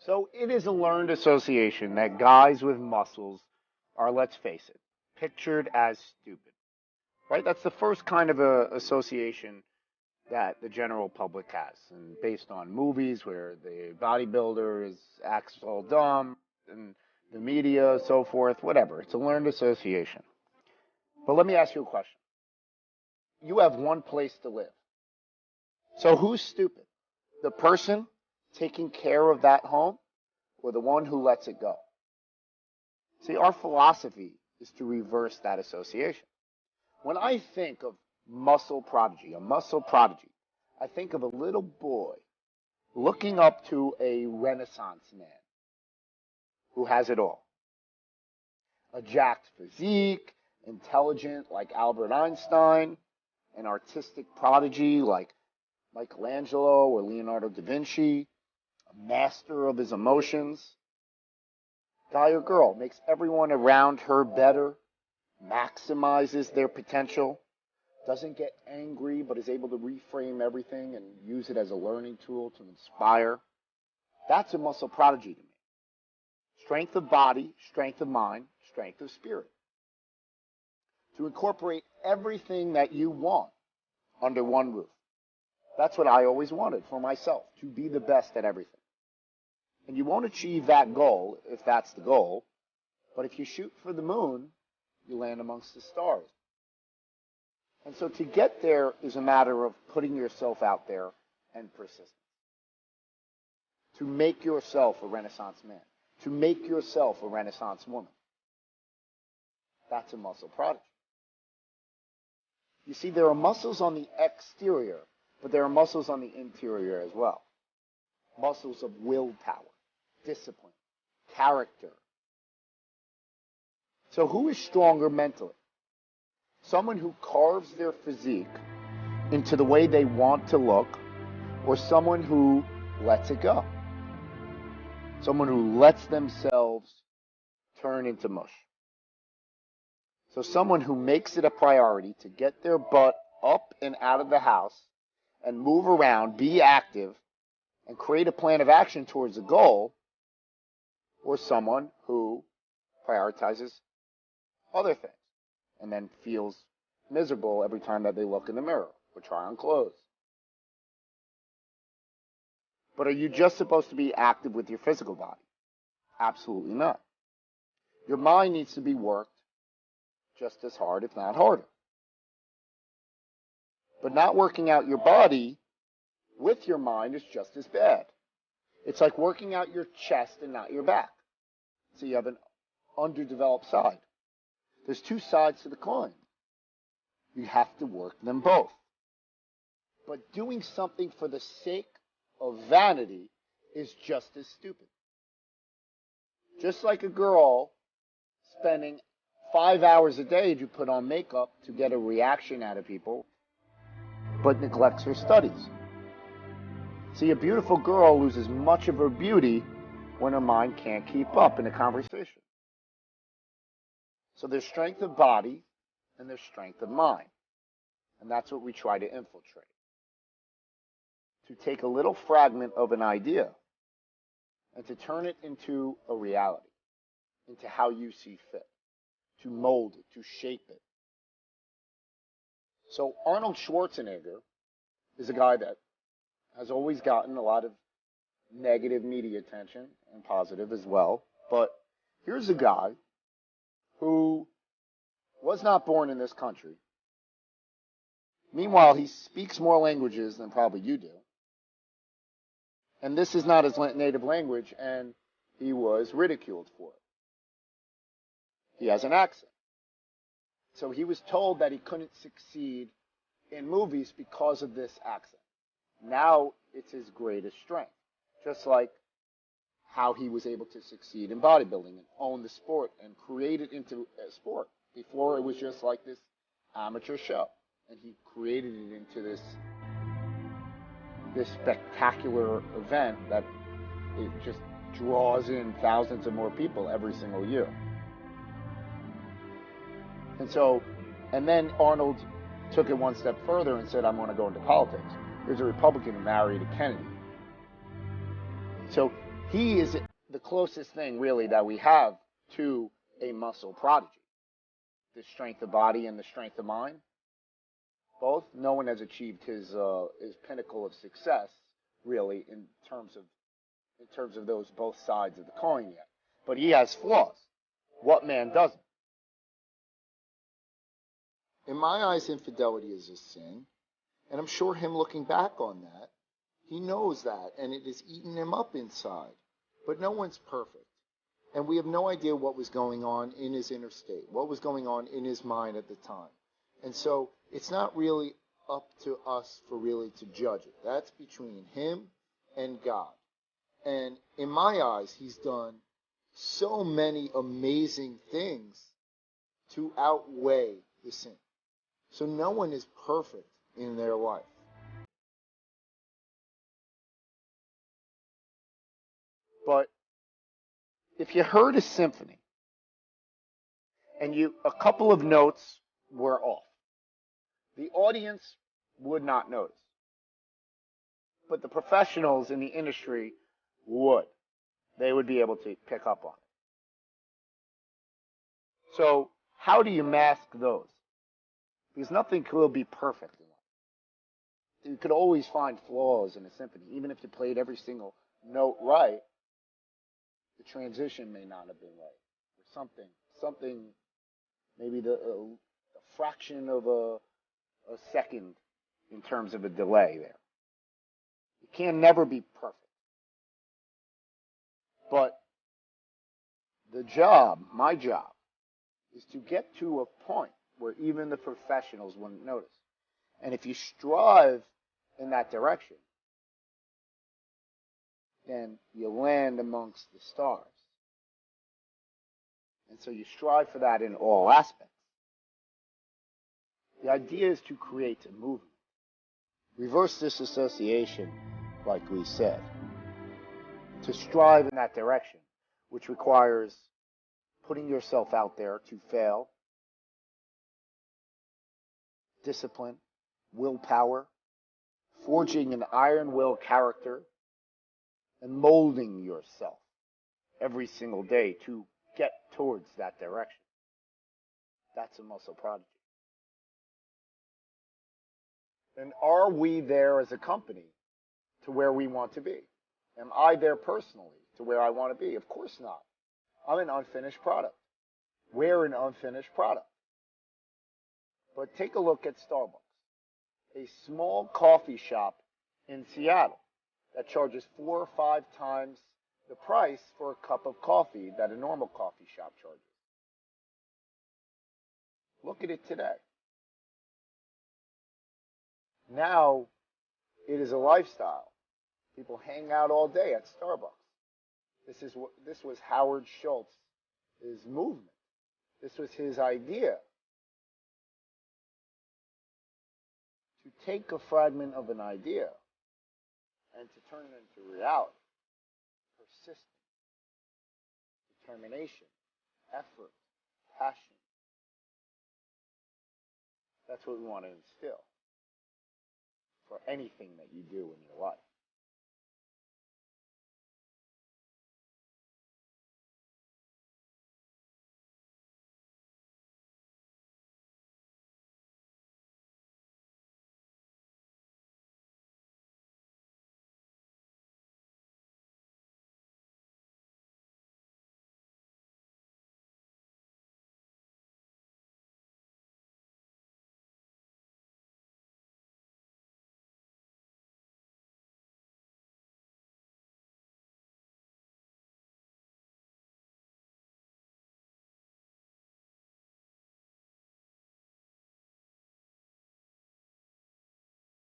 So it is a learned association that guys with muscles are, let's face it, pictured as stupid, right? That's the first kind of a association that the general public has, and based on movies where the bodybuilder acts all dumb, and the media, so forth, whatever. It's a learned association. But let me ask you a question. You have one place to live. So who's stupid? The person taking care of that home or the one who lets it go? See, our philosophy is to reverse that association. When I think of a muscle prodigy, I think of a little boy looking up to a Renaissance man who has it all. A jacked physique, intelligent like Albert Einstein, an artistic prodigy like Michelangelo or Leonardo da Vinci, a master of his emotions. Guy or girl makes everyone around her better, maximizes their potential, doesn't get angry but is able to reframe everything and use it as a learning tool to inspire. That's a muscle prodigy to me. Strength of body, strength of mind, strength of spirit. To incorporate everything that you want under one roof. That's what I always wanted for myself, to be the best at everything. And you won't achieve that goal if that's the goal, but if you shoot for the moon, you land amongst the stars. And so to get there is a matter of putting yourself out there and persistence. To make yourself a Renaissance man, to make yourself a Renaissance woman. That's a muscle prodigy. You see, there are muscles on the exterior, but there are muscles on the interior as well. Muscles of willpower, discipline, character. So who is stronger mentally? Someone who carves their physique into the way they want to look, or someone who lets it go? Someone who lets themselves turn into mush. So someone who makes it a priority to get their butt up and out of the house and move around, be active, and create a plan of action towards a goal, or someone who prioritizes other things and then feels miserable every time that they look in the mirror or try on clothes. But are you just supposed to be active with your physical body? Absolutely not. Your mind needs to be worked just as hard, if not harder. But not working out your body with your mind is just as bad. It's like working out your chest and not your back. So you have an underdeveloped side. There's two sides to the coin. You have to work them both. But doing something for the sake of vanity is just as stupid. Just like a girl spending 5 hours a day to put on makeup to get a reaction out of people, but neglects her studies. See, a beautiful girl loses much of her beauty when her mind can't keep up in a conversation. So there's strength of body and there's strength of mind. And that's what we try to infiltrate. To take a little fragment of an idea and to turn it into a reality, into how you see fit, to mold it, to shape it. So Arnold Schwarzenegger is a guy that has always gotten a lot of negative media attention and positive as well. But here's a guy who was not born in this country. Meanwhile, he speaks more languages than probably you do. And this is not his native language, and he was ridiculed for it. He has an accent. So he was told that he couldn't succeed in movies because of this accent. Now it's his greatest strength. Just like how he was able to succeed in bodybuilding and own the sport and create it into a sport. Before it was just like this amateur show. And he created it into this spectacular event that it just draws in thousands of more people every single year. And then Arnold took it one step further and said, I'm going to go into politics. There's a Republican who married a Kennedy. So He is the closest thing, really, that we have to a muscle prodigy. The strength of body and the strength of mind, both. No one has achieved his pinnacle of success, really, in terms of those both sides of the coin yet. But he has flaws. What man doesn't? In my eyes, infidelity is a sin, and I'm sure him looking back on that, he knows that, and it has eaten him up inside. But no one's perfect. And we have no idea what was going on in his inner state, what was going on in his mind at the time. And so it's not really up to us for really to judge it. That's between him and God. And in my eyes, he's done so many amazing things to outweigh the sin. So no one is perfect in their life. But if you heard a symphony and a couple of notes were off, the audience would not notice. But the professionals in the industry would. They would be able to pick up on it. So how do you mask those? Because nothing will be perfect in life. You could always find flaws in a symphony. Even if you played every single note right, the transition may not have been right. Or something, maybe the fraction of a second in terms of a delay there. It can never be perfect. But my job, is to get to a point where even the professionals wouldn't notice. And if you strive in that direction, then you land amongst the stars. And so you strive for that in all aspects. The idea is to create a movement. Reverse disassociation, like we said. To strive in that direction, which requires putting yourself out there to fail, discipline, willpower, forging an iron will character, and molding yourself every single day to get towards that direction. That's a muscle prodigy. And are we there as a company to where we want to be? Am I there personally to where I want to be? Of course not. I'm an unfinished product. We're an unfinished product. But take a look at Starbucks, a small coffee shop in Seattle that charges 4 or 5 times the price for a cup of coffee that a normal coffee shop charges. Look at it today. Now, it is a lifestyle. People hang out all day at Starbucks. This was Howard Schultz's movement. This was his idea. To take a fragment of an idea and to turn it into reality. Persistence, determination, effort, passion. That's what we want to instill for anything that you do in your life.